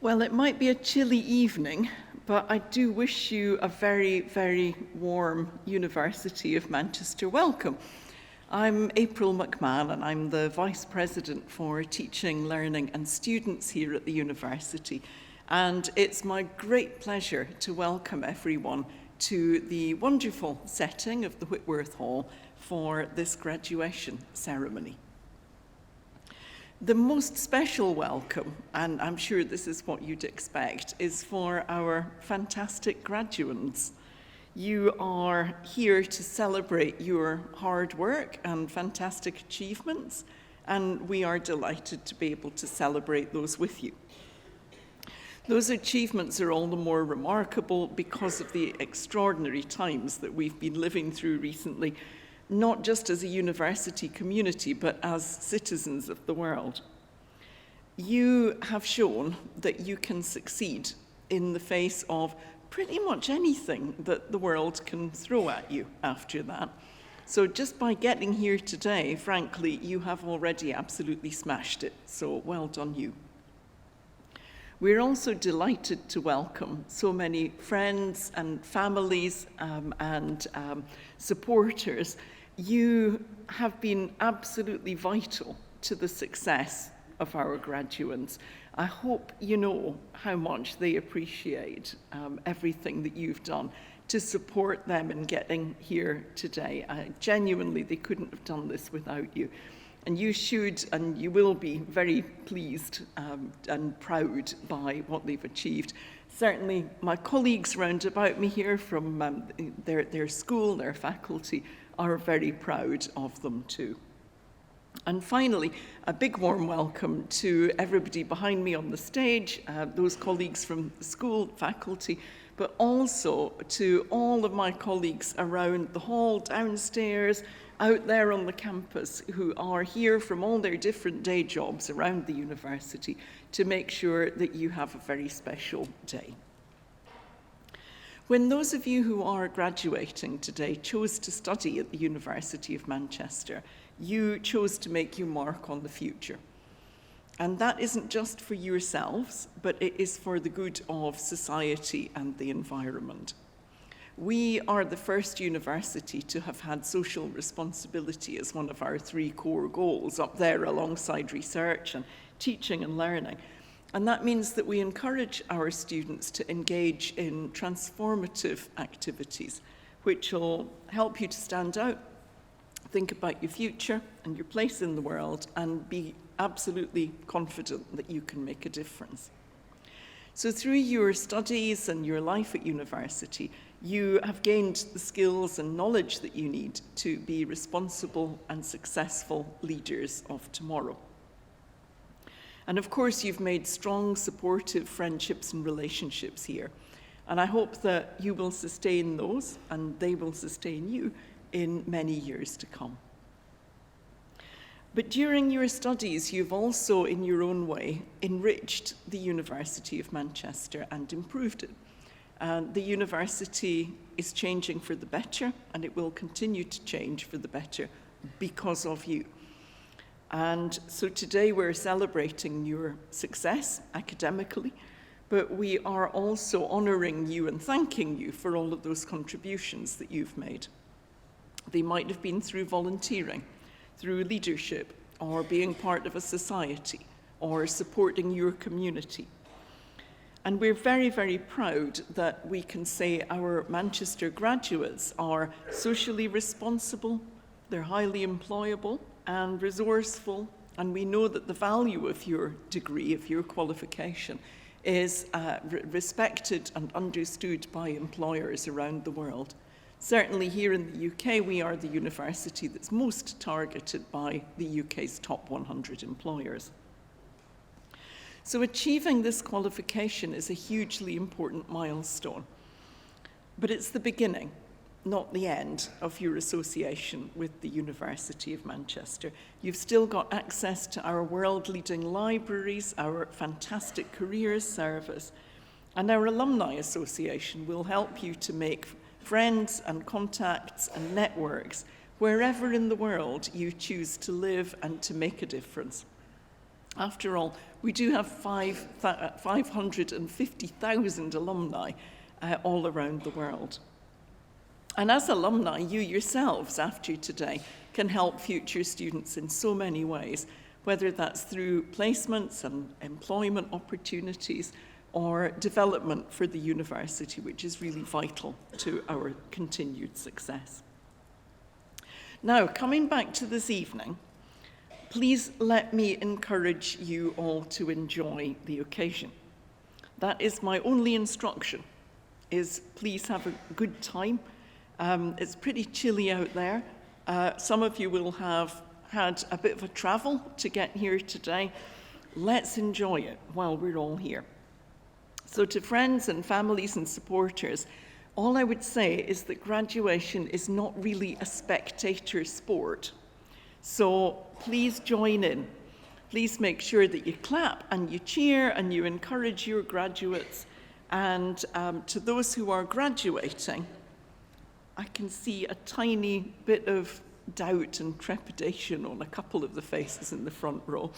Well, it might be a chilly evening, but I do wish you a very, very warm University of Manchester welcome. I'm April McMahon, and I'm the Vice President for Teaching, Learning and Students here at the University. And it's my great pleasure to welcome everyone to the wonderful setting of the Whitworth Hall for this graduation ceremony. The most special welcome, and I'm sure this is what you'd expect, is for our fantastic graduates. You are here to celebrate your hard work and fantastic achievements, and we are delighted to be able to celebrate those with you. Those achievements are all the more remarkable because of the extraordinary times that we've been living through recently, not just as a university community, but as citizens of the world. You have shown that you can succeed in the face of pretty much anything that the world can throw at you after that. So just by getting here today, frankly, you have already absolutely smashed it. So well done you. We're also delighted to welcome so many friends and families and supporters. You have been absolutely vital to the success of our graduates. I hope you know how much they appreciate everything that you've done to support them in getting here today. Genuinely, they couldn't have done this without you. And you should and you will be very pleased and proud by what they've achieved. Certainly, my colleagues round about me here from their school, their faculty, are very proud of them too. And finally, a big warm welcome to everybody behind me on the stage, those colleagues from the school, faculty, but also to all of my colleagues around the hall, downstairs, out there on the campus, who are here from all their different day jobs around the university to make sure that you have a very special day. When those of you who are graduating today chose to study at the University of Manchester, you chose to make your mark on the future. And that isn't just for yourselves, but it is for the good of society and the environment. We are the first university to have had social responsibility as one of our 3 core goals, up there alongside research and teaching and learning. And that means that we encourage our students to engage in transformative activities, which will help you to stand out, think about your future and your place in the world, and be absolutely confident that you can make a difference. So through your studies and your life at university, you have gained the skills and knowledge that you need to be responsible and successful leaders of tomorrow. And of course, you've made strong, supportive friendships and relationships here. And I hope that you will sustain those, and they will sustain you in many years to come. But during your studies, you've also, in your own way, enriched the University of Manchester and improved it. The university is changing for the better, and it will continue to change for the better because of you. And so today we're celebrating your success academically, but we are also honouring you and thanking you for all of those contributions that you've made. They might have been through volunteering, through leadership, or being part of a society, or supporting your community. And we're very, very proud that we can say our Manchester graduates are socially responsible, they're highly employable and resourceful, and we know that the value of your degree, of your qualification, is respected and understood by employers around the world. Certainly here in the UK, we are the university that's most targeted by the UK's top 100 employers. So achieving this qualification is a hugely important milestone, but it's the beginning, not the end, of your association with the University of Manchester. You've still got access to our world-leading libraries, our fantastic careers service, and our Alumni Association will help you to make friends and contacts and networks wherever in the world you choose to live and to make a difference. After all, we do have 550,000 alumni all around the world. And as alumni, you yourselves, after today, can help future students in so many ways, whether that's through placements and employment opportunities or development for the university, which is really vital to our continued success. Now, coming back to this evening, please let me encourage you all to enjoy the occasion. That is my only instruction, is please have a good time. It's pretty chilly out there. Some of you will have had a bit of a travel to get here today. Let's enjoy it while we're all here. So to friends and families and supporters, all I would say is that graduation is not really a spectator sport. So please join in. Please make sure that you clap and you cheer and you encourage your graduates. And to those who are graduating, I can see a tiny bit of doubt and trepidation on a couple of the faces in the front row.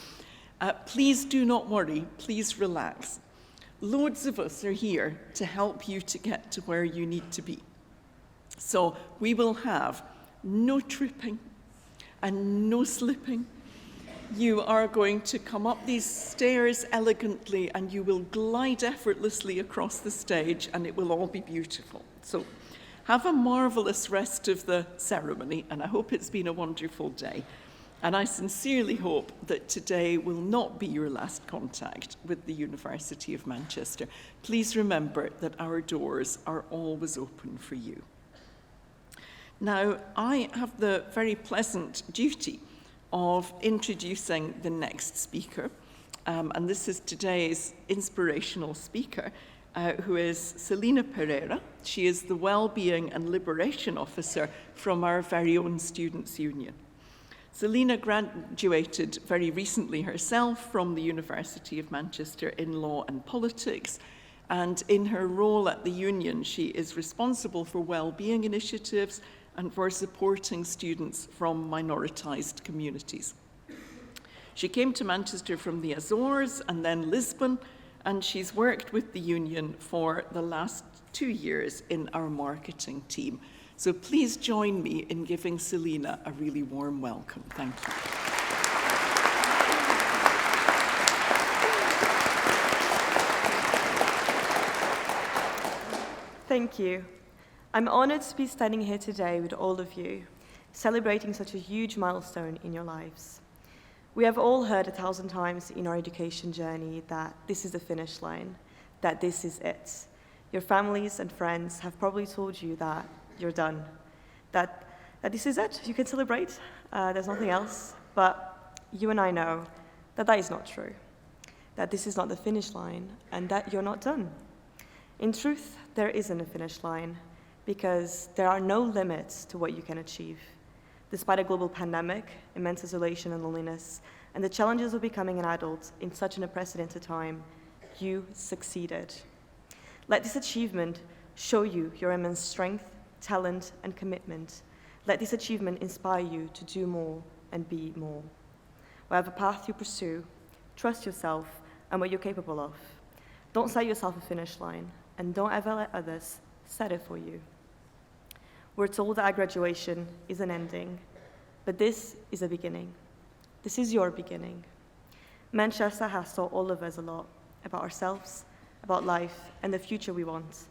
Please do not worry, please relax. Loads of us are here to help you to get to where you need to be. So we will have no tripping and no slipping. You are going to come up these stairs elegantly and you will glide effortlessly across the stage and it will all be beautiful. So have a marvelous rest of the ceremony and I hope it's been a wonderful day. And I sincerely hope that today will not be your last contact with the University of Manchester. Please remember that our doors are always open for you. Now, I have the very pleasant duty of introducing the next speaker, and this is today's inspirational speaker, who is Selina Pereira. She is the Wellbeing and Liberation Officer from our very own Students' Union. Selina graduated very recently herself from the University of Manchester in Law and Politics, and in her role at the Union, she is responsible for wellbeing initiatives and for supporting students from minoritized communities. She came to Manchester from the Azores and then Lisbon, and she's worked with the Union for the last 2 years in our marketing team. So please join me in giving Selina a really warm welcome. Thank you. Thank you. I'm honored to be standing here today with all of you, celebrating such a huge milestone in your lives. We have all heard 1,000 times in our education journey that this is the finish line, that this is it. Your families and friends have probably told you that you're done, that this is it, you can celebrate, there's nothing else. But you and I know that that is not true, that this is not the finish line, and that you're not done. In truth, there isn't a finish line, because there are no limits to what you can achieve. Despite a global pandemic, immense isolation and loneliness, and the challenges of becoming an adult in such an unprecedented time, you succeeded. Let this achievement show you your immense strength, talent, and commitment. Let this achievement inspire you to do more and be more. Whatever path you pursue, trust yourself and what you're capable of. Don't set yourself a finish line, and don't ever let others set it for you. We're told that our graduation is an ending, but this is a beginning. This is your beginning. Manchester has taught all of us a lot about ourselves, about life, and the future we want.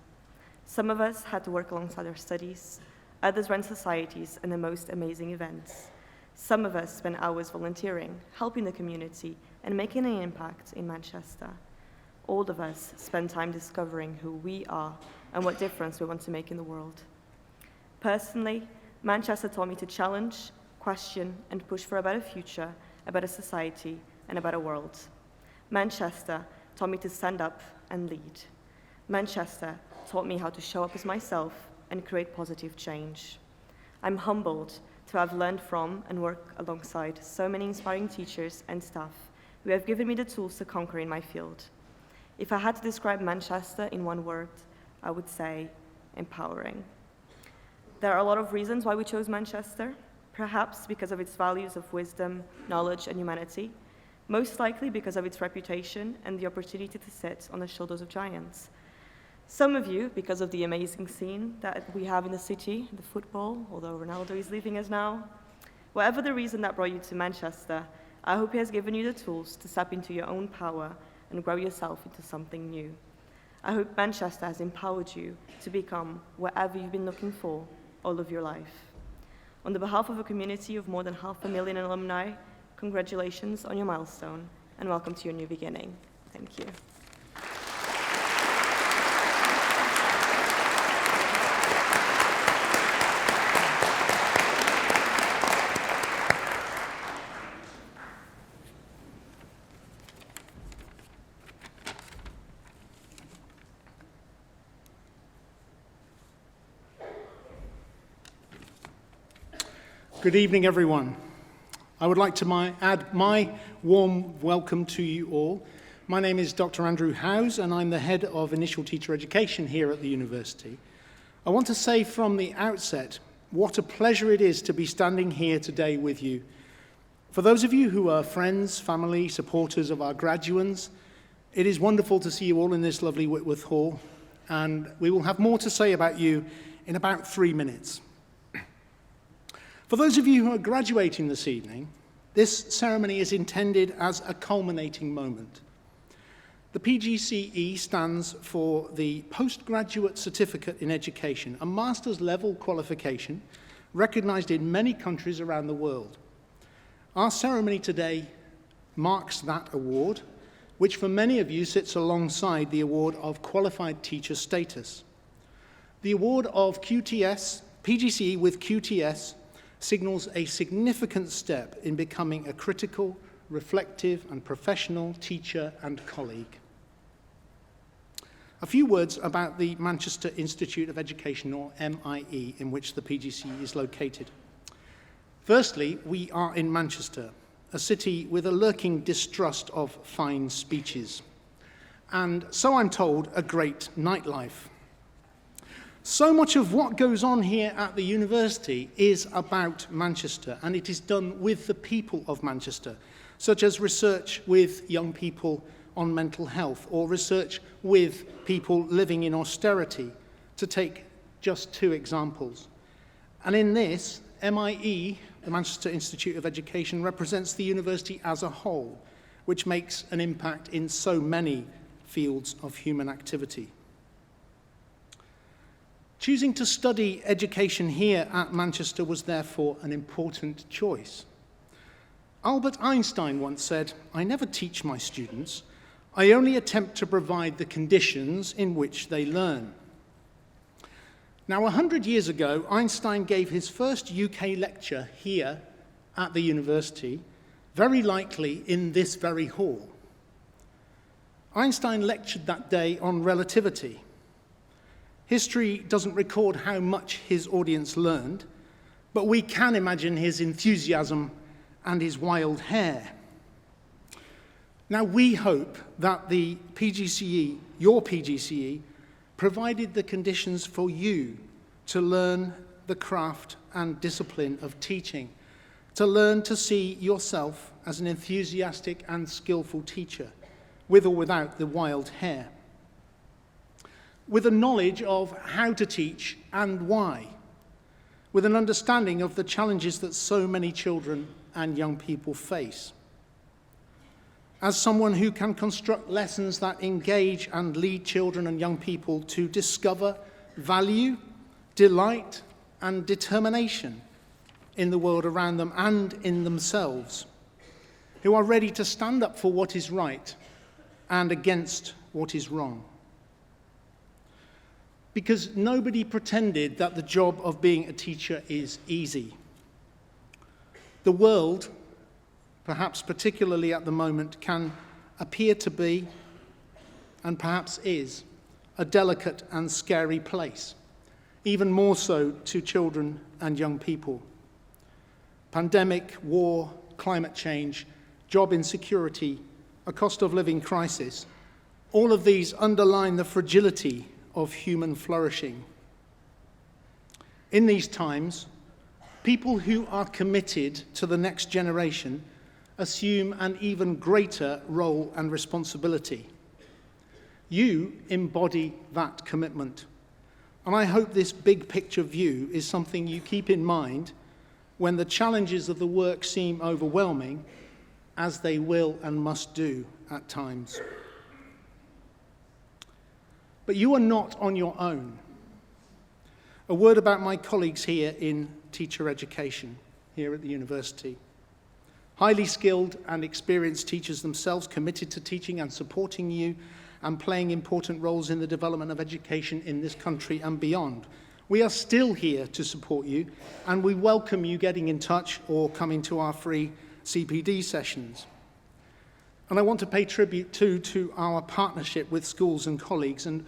Some of us had to work alongside our studies, others ran societies and the most amazing events. Some of us spent hours volunteering, helping the community, and making an impact in Manchester. All of us spend time discovering who we are and what difference we want to make in the world. Personally, Manchester taught me to challenge, question, and push for a better future, a better society, and a better world. Manchester taught me to stand up and lead. Manchester taught me how to show up as myself and create positive change. I'm humbled to have learned from and worked alongside so many inspiring teachers and staff who have given me the tools to conquer in my field. If I had to describe Manchester in one word, I would say empowering. There are a lot of reasons why we chose Manchester, perhaps because of its values of wisdom, knowledge, and humanity, most likely because of its reputation and the opportunity to sit on the shoulders of giants. Some of you, because of the amazing scene that we have in the city, the football, although Ronaldo is leaving us now. Whatever the reason that brought you to Manchester, I hope he has given you the tools to step into your own power and grow yourself into something new. I hope Manchester has empowered you to become whatever you've been looking for all of your life. On the behalf of a community of more than 500,000 alumni, congratulations on your milestone and welcome to your new beginning. Thank you. Good evening, everyone. I would like to add my warm welcome to you all. My name is Dr. Andrew Howes, and I'm the head of Initial Teacher Education here at the university. I want to say from the outset what a pleasure it is to be standing here today with you. For those of you who are friends, family, supporters of our graduates, it is wonderful to see you all in this lovely Whitworth Hall, and we will have more to say about you in about 3 minutes. For those of you who are graduating this evening, this ceremony is intended as a culminating moment. The PGCE stands for the Postgraduate Certificate in Education, a master's level qualification recognized in many countries around the world. Our ceremony today marks that award, which for many of you sits alongside the award of Qualified Teacher Status. The award of QTS, PGCE with QTS, signals a significant step in becoming a critical, reflective, and professional teacher and colleague. A few words about the Manchester Institute of Education, or MIE, in which the PGCE is located. Firstly, we are in Manchester, a city with a lurking distrust of fine speeches, and so I'm told, a great nightlife. So much of what goes on here at the university is about Manchester, and it is done with the people of Manchester, such as research with young people on mental health, or research with people living in austerity, to take just 2 examples. And in this, MIE, the Manchester Institute of Education, represents the university as a whole, which makes an impact in so many fields of human activity. Choosing to study education here at Manchester was therefore an important choice. Albert Einstein once said, "I never teach my students, I only attempt to provide the conditions in which they learn." Now, 100 years ago, Einstein gave his first UK lecture here at the university, very likely in this very hall. Einstein lectured that day on relativity. History doesn't record how much his audience learned, but we can imagine his enthusiasm and his wild hair. Now, we hope that the PGCE, your PGCE, provided the conditions for you to learn the craft and discipline of teaching, to learn to see yourself as an enthusiastic and skillful teacher, with or without the wild hair, with a knowledge of how to teach and why, with an understanding of the challenges that so many children and young people face. As someone who can construct lessons that engage and lead children and young people to discover value, delight, and determination in the world around them and in themselves, who are ready to stand up for what is right and against what is wrong. Because nobody pretended that the job of being a teacher is easy. The world, perhaps particularly at the moment, can appear to be, and perhaps is, a delicate and scary place, even more so to children and young people. Pandemic, war, climate change, job insecurity, a cost of living crisis, all of these underline the fragility of human flourishing. In these times, people who are committed to the next generation assume an even greater role and responsibility. You embody that commitment. And I hope this big picture view is something you keep in mind when the challenges of the work seem overwhelming, as they will and must do at times. But you are not on your own. A word about my colleagues here in teacher education, here at the university. Highly skilled and experienced teachers themselves, committed to teaching and supporting you and playing important roles in the development of education in this country and beyond. We are still here to support you, and we welcome you getting in touch or coming to our free CPD sessions. And I want to pay tribute to our partnership with schools and colleagues and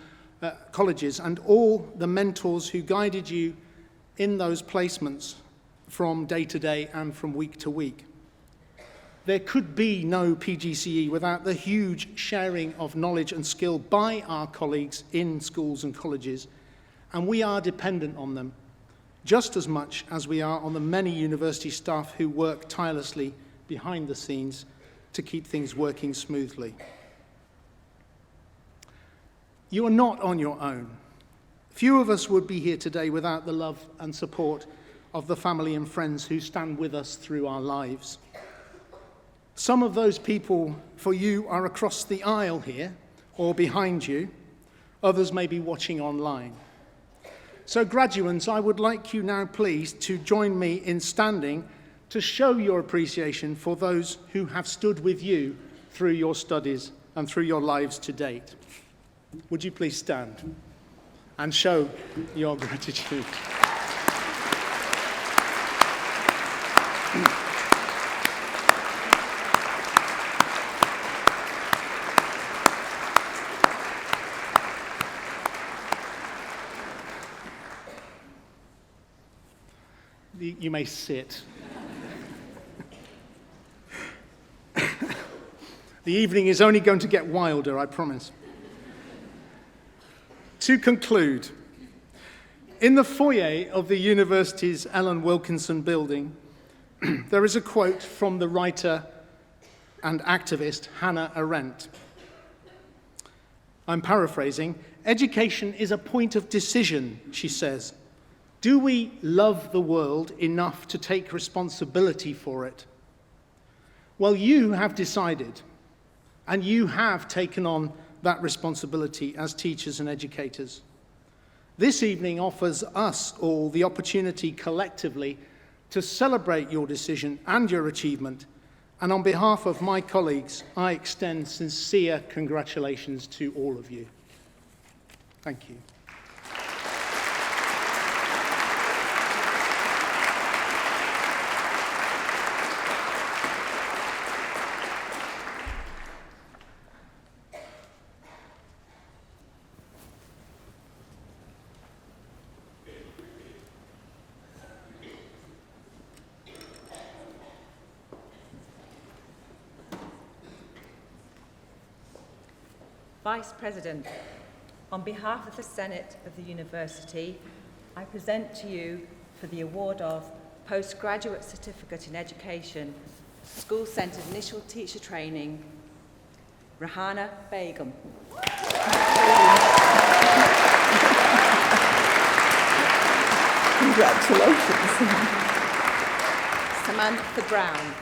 colleges and all the mentors who guided you in those placements from day to day and from week to week. There could be no PGCE without the huge sharing of knowledge and skill by our colleagues in schools and colleges, and we are dependent on them just as much as we are on the many university staff who work tirelessly behind the scenes to keep things working smoothly. You are not on your own. Few of us would be here today without the love and support of the family and friends who stand with us through our lives. Some of those people for you are across the aisle here or behind you. Others may be watching online. So graduates, I would like you now please to join me in standing to show your appreciation for those who have stood with you through your studies and through your lives to date. Would you please stand and show your gratitude? You may sit. The evening is only going to get wilder, I promise. To conclude, in the foyer of the university's Ellen Wilkinson building, there is a quote from the writer and activist Hannah Arendt. I'm paraphrasing. "Education is a point of decision," she says. Do we love the world enough to take responsibility for it? Well, you have decided, and you have taken on that responsibility as teachers and educators. This evening offers us all the opportunity collectively to celebrate your decision and your achievement, and on behalf of my colleagues, I extend sincere congratulations to all of you. Thank you. Vice President, on behalf of the Senate of the University, I present to you for the award of Postgraduate Certificate in Education, School-Centred Initial Teacher Training, Rahana Begum. Congratulations. Samantha Brown.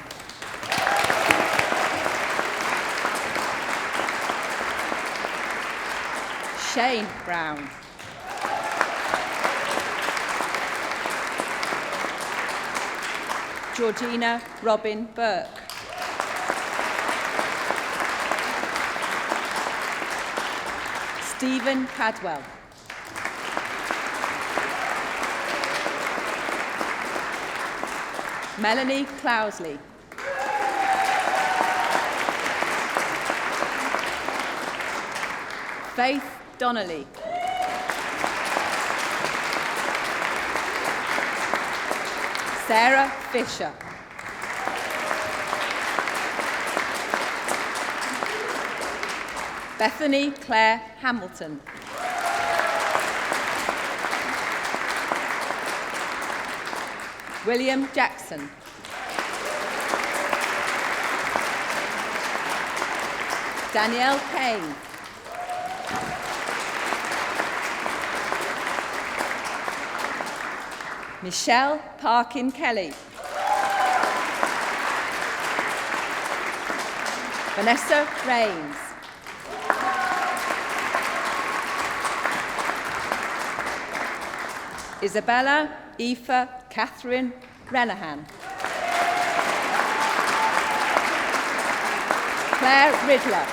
Shane Brown. Georgina Robin Burke. Stephen Cadwell. Melanie Clousley. Faith Donnelly. Sarah Fisher. Bethany Claire Hamilton. William Jackson. Danielle Payne. Michelle Parkin Kelly. Vanessa Rains. Isabella Aoife Catherine Renahan. Claire Riddler.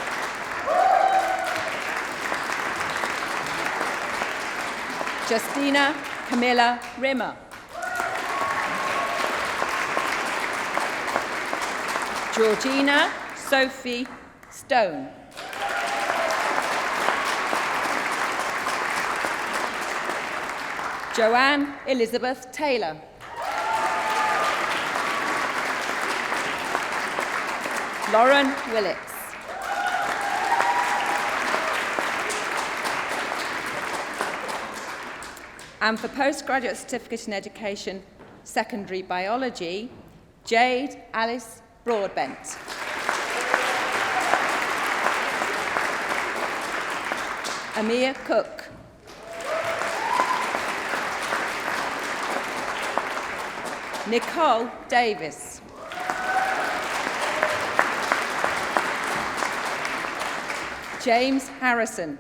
Justina Camilla Rimmer. Georgina Sophie Stone. Joanne Elizabeth Taylor. Lauren Willits. And for postgraduate certificate in education, secondary biology, Jade Alice Broadbent. Amir Cook. Nicole Davis. James Harrison.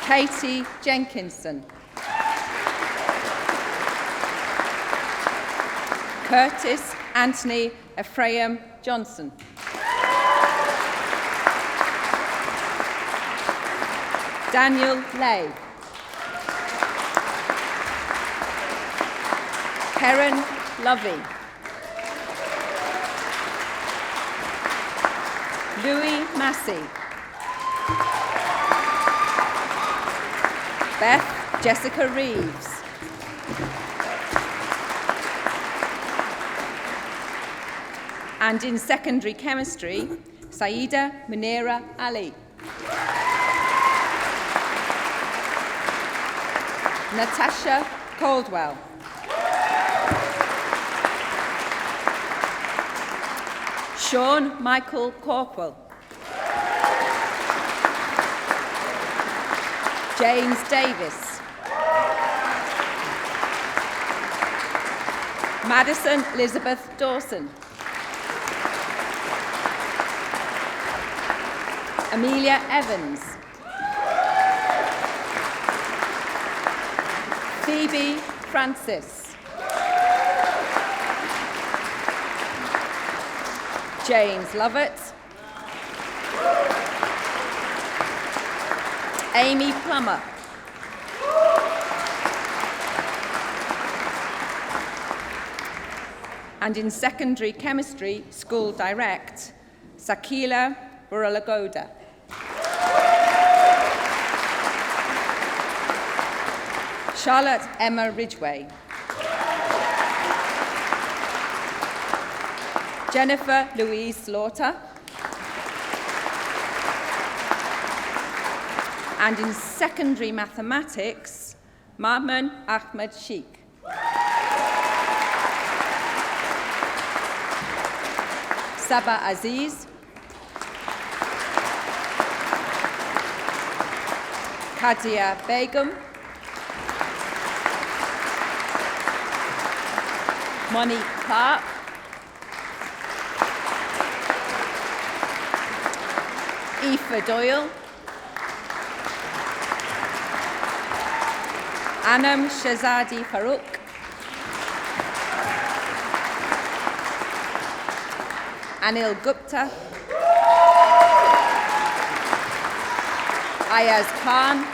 Katie Jenkinson. Curtis Anthony Ephraim Johnson. Daniel Lay. Karen Lovey. Louis Massey. Beth Jessica Reeves. And in secondary chemistry, Saida Munira Ali. Natasha Caldwell. Sean Michael Corkwell. James Davis. Madison Elizabeth Dawson. Amelia Evans. Phoebe Francis. James Lovett. Amy Plummer. And in secondary chemistry, school direct, Sakila Buralagoda. Charlotte Emma Ridgway. Jennifer Louise Slaughter. And in secondary mathematics, Maman Ahmed Sheikh. Saba Aziz. Kadia Begum. Monique Clark. Aoife Doyle. Anam Shazadi Farouk. Anil Gupta. Ayaz Khan.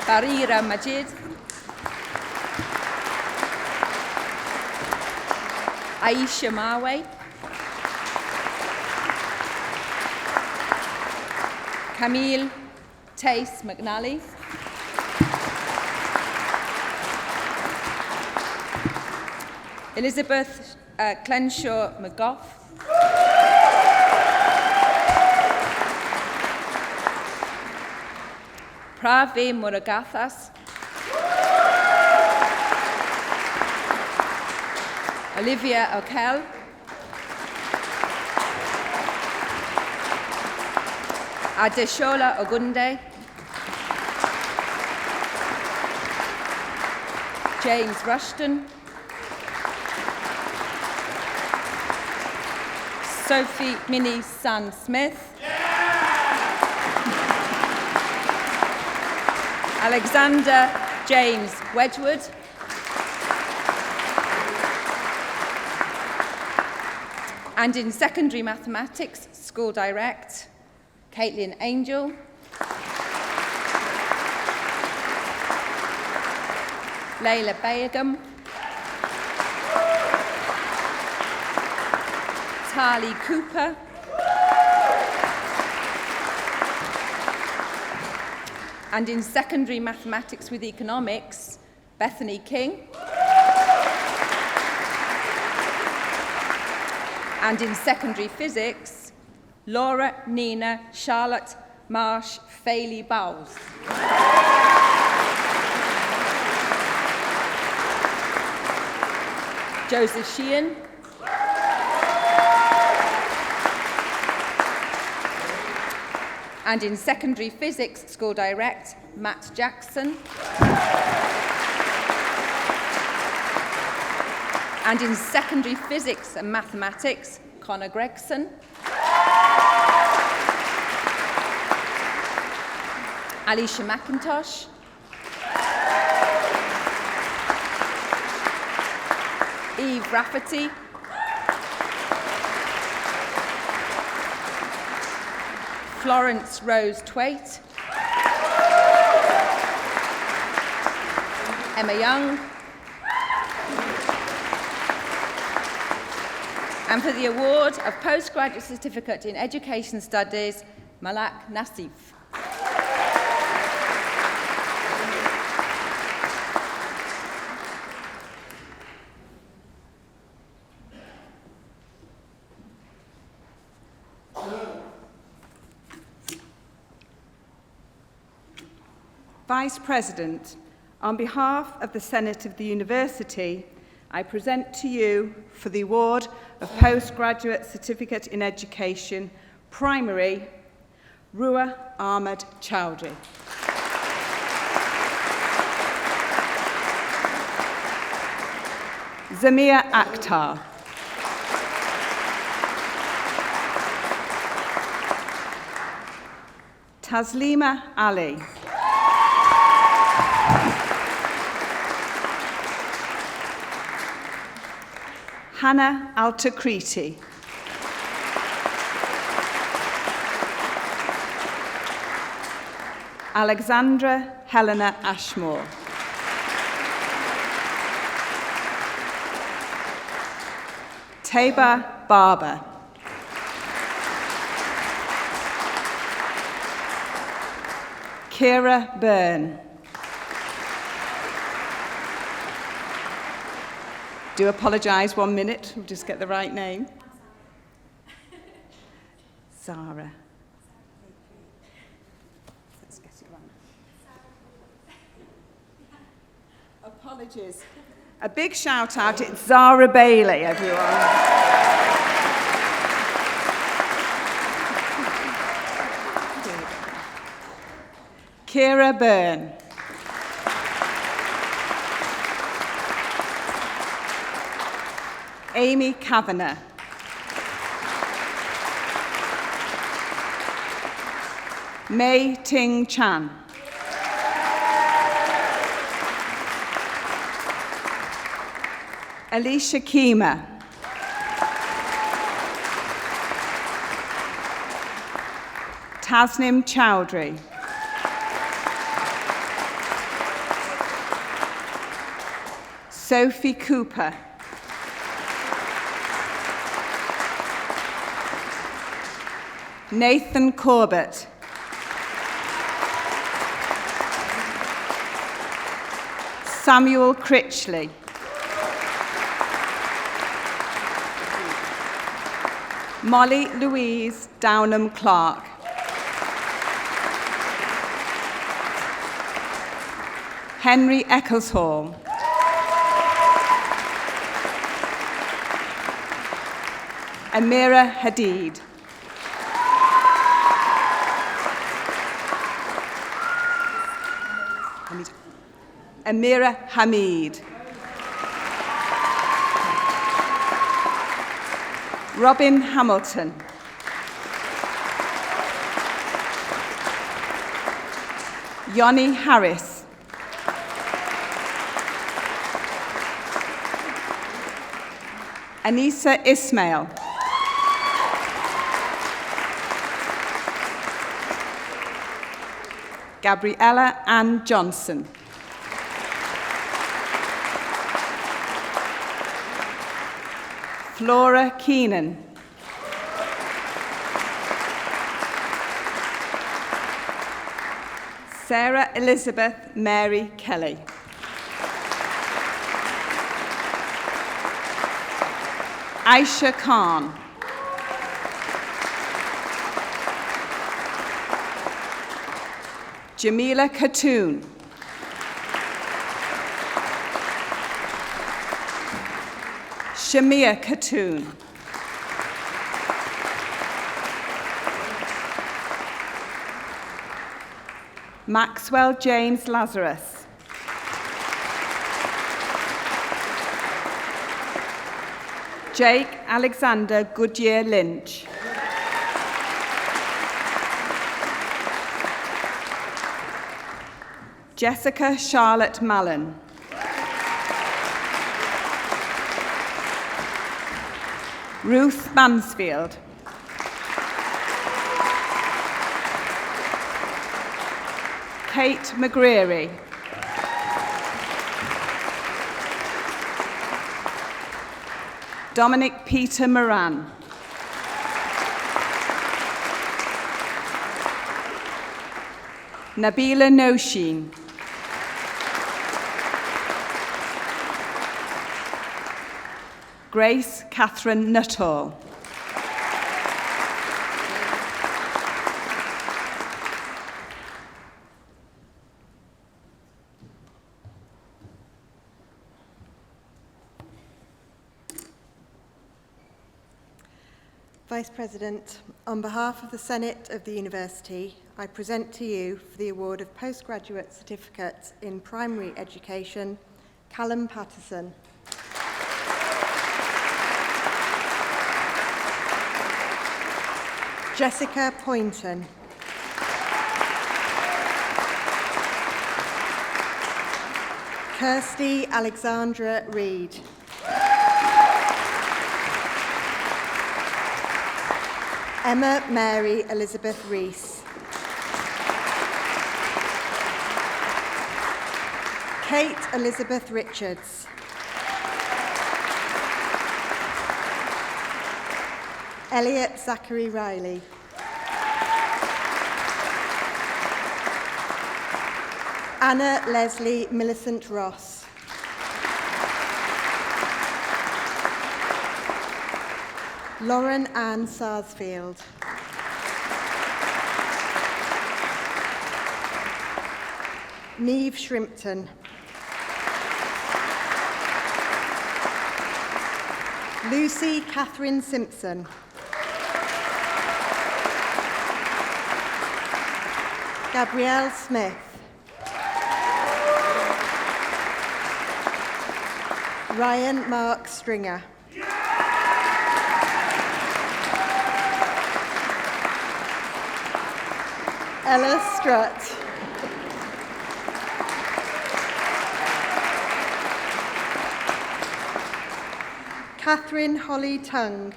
Barira Majid. Aisha Marway. Camille Tace McNally. Elizabeth Clenshaw McGough. Pravi Muragathas. Olivia O'Kell, Adeshola Ogunde, James Rushton, Sophie Minnie San Smith, Alexander James Wedgwood, and in secondary mathematics, School Direct, Caitlin Angel, Layla Begum, Tali Cooper, and in secondary mathematics with economics, Bethany King, and in secondary physics, Laura Nina Charlotte Marsh Faley Bowles. Joseph Sheehan, and in secondary physics, School Direct, Matt Jackson, and in secondary physics and mathematics, Connor Gregson, Alicia McIntosh, Eve Rafferty, Florence Rose Twait, Emma Young, and for the award of Postgraduate Certificate in Education Studies, Malak Nassif. Vice President, on behalf of the Senate of the University, I present to you for the award of Postgraduate Certificate in Education, Primary, Rua Ahmed Chowdhury. Zamir Akhtar. Taslima Ali. Hannah Altakriti. Alexandra Helena Ashmore. Taba Barber. Kira Byrne. Do apologise 1 minute, we'll just get the right name. Zara. Let's get it right. Apologies. A big shout out, it's Zara Bailey, everyone. Kira Byrne. Amy Kavanagh. Mei Ting Chan. Alicia Kima. Tasnim Chowdhury. Sophie Cooper. Nathan Corbett. Samuel Critchley. Molly Louise Downham Clark. Henry Eccleshall. Amira Hadid. Amira Hamid. Robin Hamilton. Yoni Harris. Anissa Ismail. Gabriella Ann Johnson. Flora Keenan. Sarah Elizabeth Mary Kelly. Aisha Khan. Jamila Khatun. Shamia Khatun. Maxwell James Lazarus. Jake Alexander Goodyear Lynch. Jessica Charlotte Mallon. Ruth Mansfield. Kate McGreary. Dominic Peter Moran. Nabila Noshin. Grace Catherine Nuttall. Vice President, on behalf of the Senate of the University, I present to you for the award of Postgraduate Certificate in Primary Education, Callum Patterson. Jessica Poynton. Kirsty Alexandra Reed. Emma Mary Elizabeth Rees. Kate Elizabeth Richards. Elliot Zachary Riley. Anna Leslie Millicent Ross. Lauren Ann Sarsfield. Neve Shrimpton. Lucy Catherine Simpson. Gabrielle Smith. Ryan Mark Stringer. Ella Strutt. Catherine Holly Tung.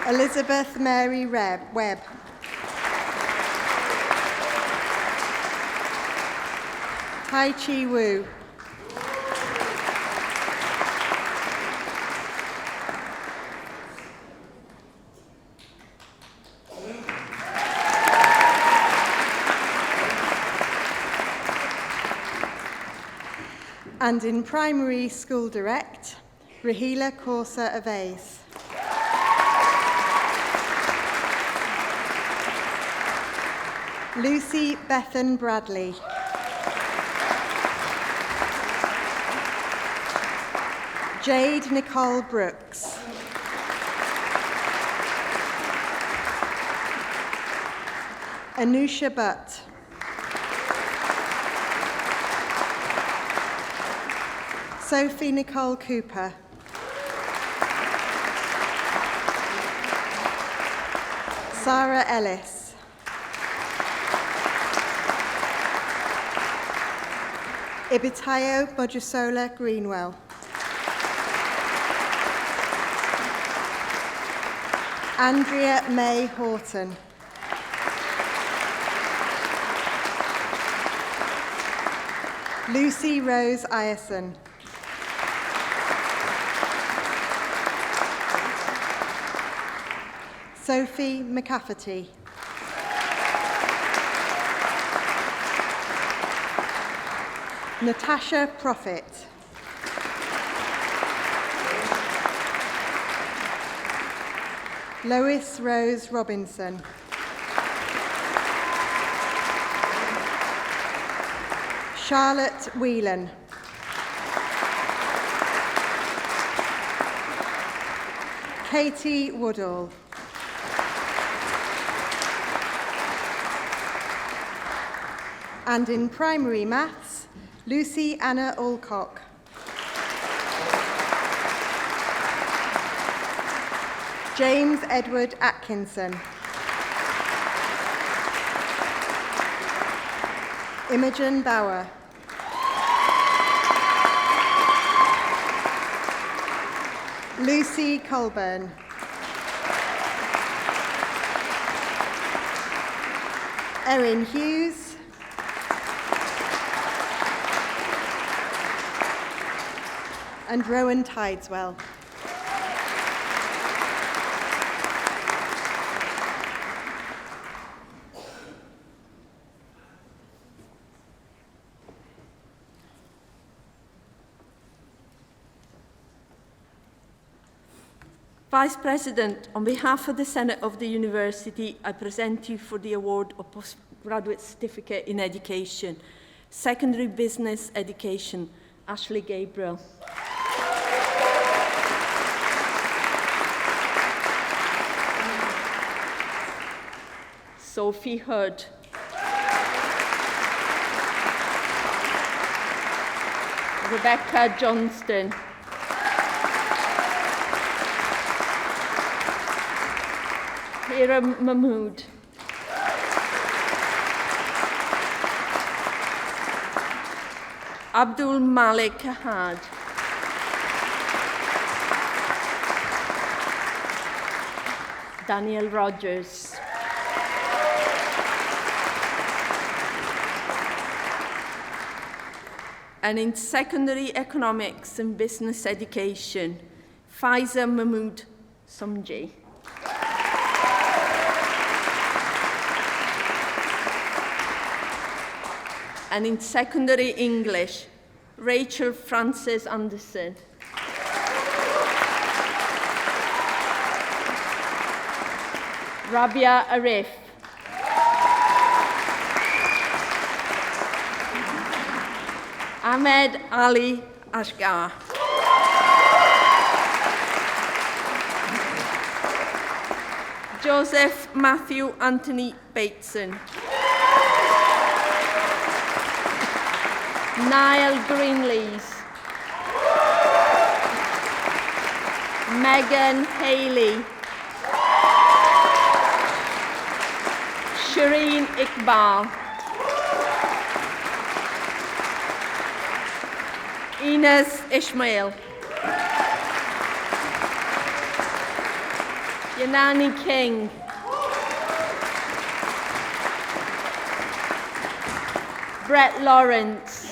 Elizabeth Mary Webb. Tai Chi Wu. And in Primary School Direct, Rahila Corsa Avais. Lucy Bethan Bradley. Jade Nicole Brooks. Anusha Butt. Sophie Nicole Cooper. Sarah Ellis. Ibitayo Bojusola Greenwell. Andrea May Horton. Lucy Rose Ierson. Sophie McCafferty. Natasha Profit. Lois Rose Robinson. Charlotte Whelan. Katie Woodall. And in primary maths, Lucy Anna Alcock. James Edward Atkinson. Imogen Bauer. Lucy Colburn. Erin Hughes. And Rowan Tideswell. Vice President, on behalf of the Senate of the University, I present you for the award of Postgraduate Certificate in Education, Secondary Business Education, Ashley Gabriel. Sophie Hood. Rebecca Johnston. Hira Mahmood. Abdul Malik Ahad. Daniel Rogers. And in secondary economics and business education, Faiza Mahmood Somji. And in secondary English, Rachel Frances Anderson. Rabia Arif. Ahmed Ali Ashgar. Joseph Matthew Anthony Bateson. Niall Greenlees. Megan Haley. Shireen Iqbal. Ines Ishmael. Yanani King. Brett Lawrence.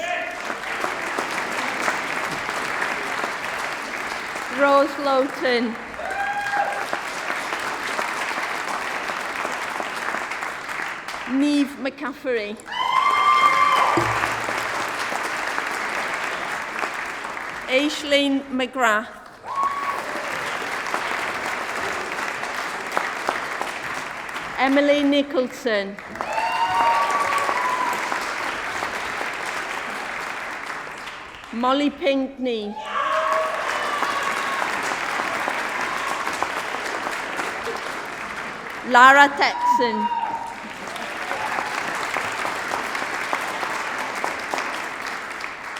Rose Lowton. Neve McCaffery. Aisling McGrath. Emily Nicholson. Molly Pinkney. Lara Texan.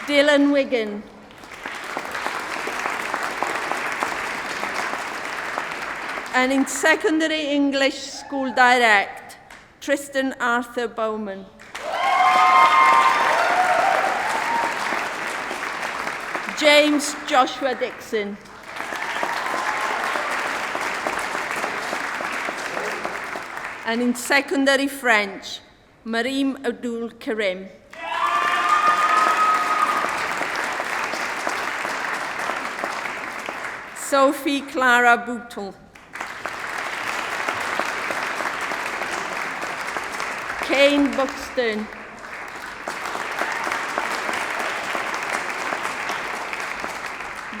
Dylan Wigan. And in secondary English school direct, Tristan Arthur Bowman. James Joshua Dixon. And in secondary French, Marim Abdul Karim. Sophie Clara Bouton. Kane Buxton.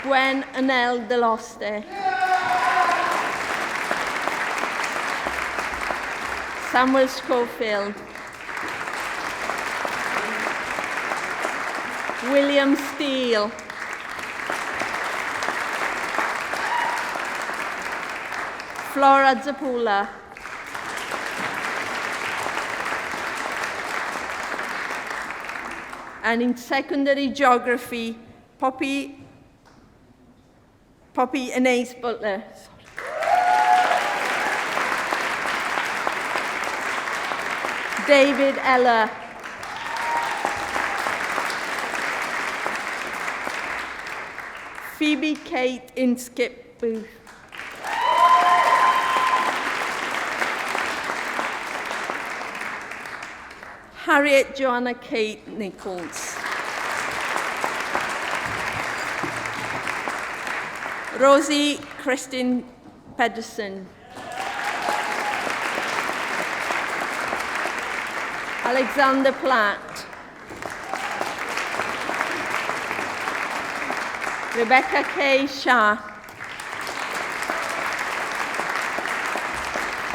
Gwen Annelle Deloste. Samuel Schofield. William Steele. Flora Zapula. And in secondary geography, Poppy Anais Butler. David Ella. Phoebe Kate Inskip Booth. Harriet Joanna Kate Nichols. Rosie Christine Pedersen. Alexander Platt. Rebecca K. Shah.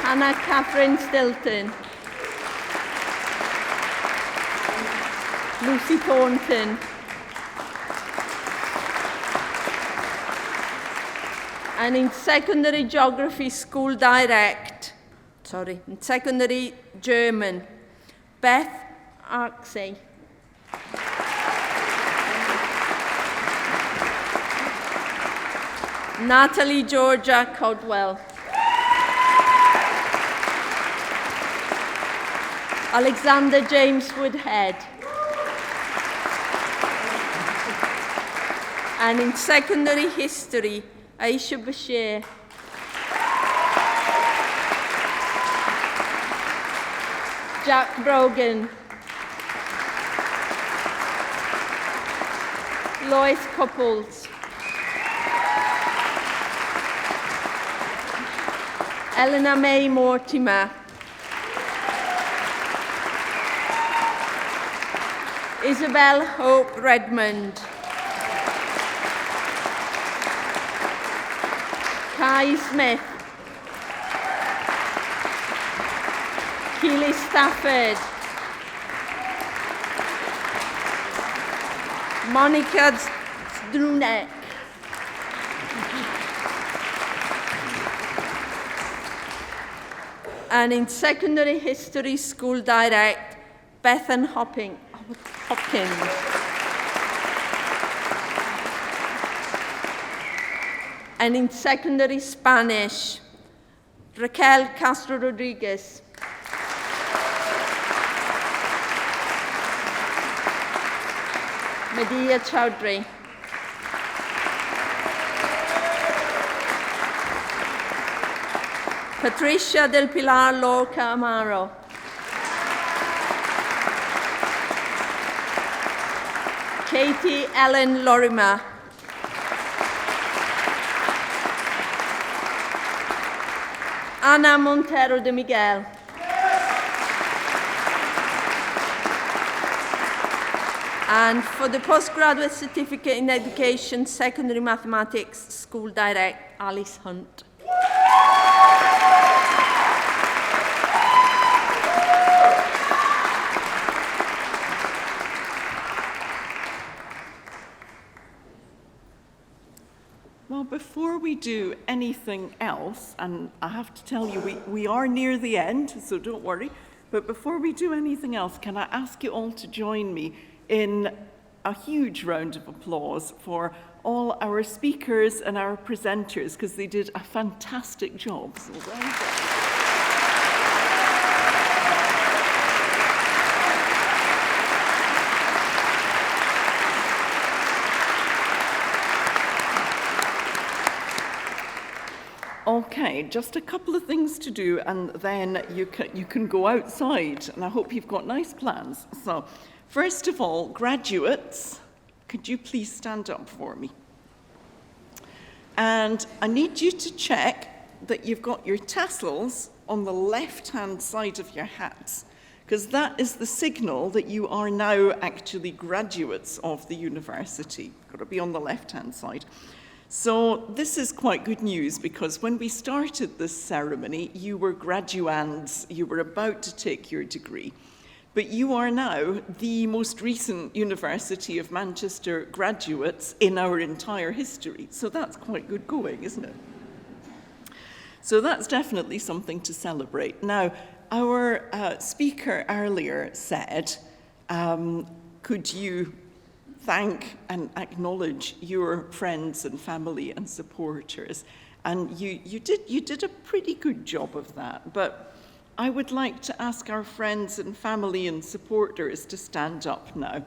Hannah Catherine Stilton. Lucy Thornton. And in secondary geography school direct, in secondary German, Beth Arksey. Natalie Georgia Codwell. Alexander James Woodhead. And in secondary history, Aisha Bashir. Jack Brogan. Lois Couples. Eleanor May Mortimer. Isabel Hope Redmond. Kai Smith. Keely Stafford. Monica Zdrunek. And in secondary history school direct, Bethan Hopkins. And in secondary Spanish, Raquel Castro Rodriguez. Medea Chowdhury. Patricia del Pilar Lorca Amaro. Katie Ellen Lorimer. Ana Montero de Miguel. And for the postgraduate certificate in education, secondary mathematics, school direct, Alice Hunt. Well, before we do anything else, and I have to tell you, we are near the end, so don't worry, but before we do anything else, can I ask you all to join me in a huge round of applause for all our speakers and our presenters, because they did a fantastic job. So well done. Okay, just a couple of things to do, and then you can go outside, and I hope you've got nice plans. So, first of all, graduates, could you please stand up for me? And I need you to check that you've got your tassels on the left-hand side of your hats, because that is the signal that you are now actually graduates of the university. Got to be on the left-hand side. So this is quite good news, because when we started this ceremony, you were graduands, you were about to take your degree. But you are now the most recent University of Manchester graduates in our entire history. So that's quite good going, isn't it? So that's definitely something to celebrate. Now, our speaker earlier said, could you thank and acknowledge your friends and family and supporters? And you did a pretty good job of that. But I would like to ask our friends and family and supporters to stand up now.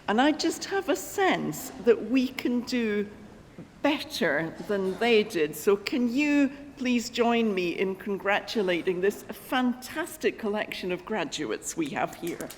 And I just have a sense that we can do better than they did. So can you please join me in congratulating this fantastic collection of graduates we have here?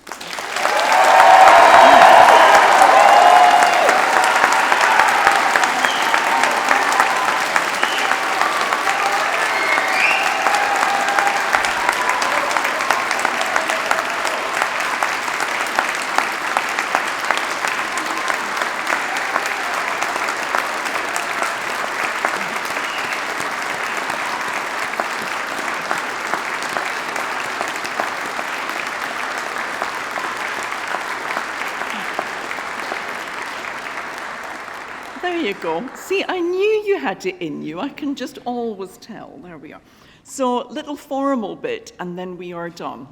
There you go. See, I knew you had it in you. I can just always tell. There we are. So, little formal bit, and then we are done.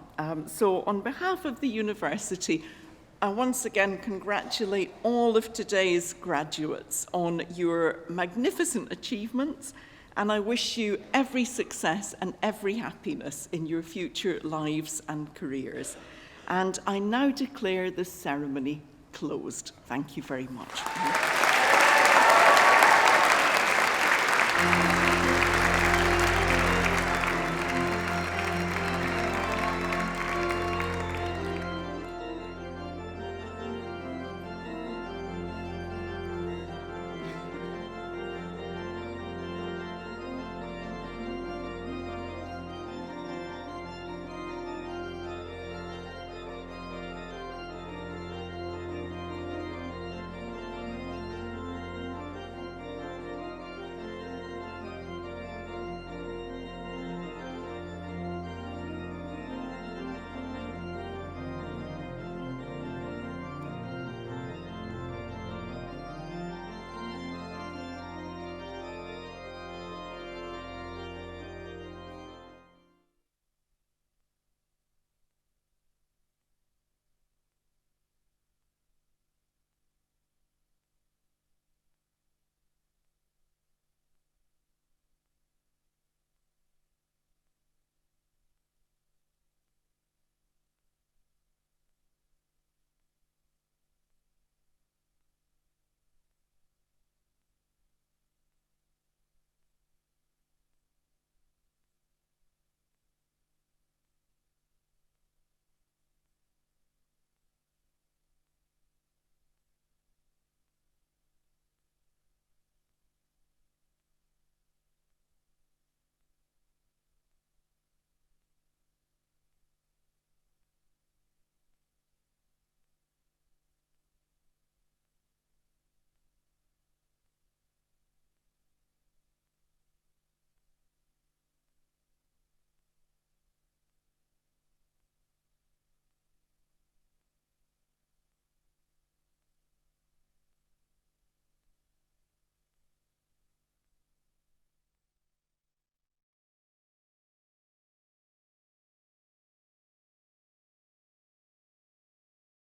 So, on behalf of the university, I once again congratulate all of today's graduates on your magnificent achievements, and I wish you every success and every happiness in your future lives and careers. And I now declare this ceremony closed. Thank you very much.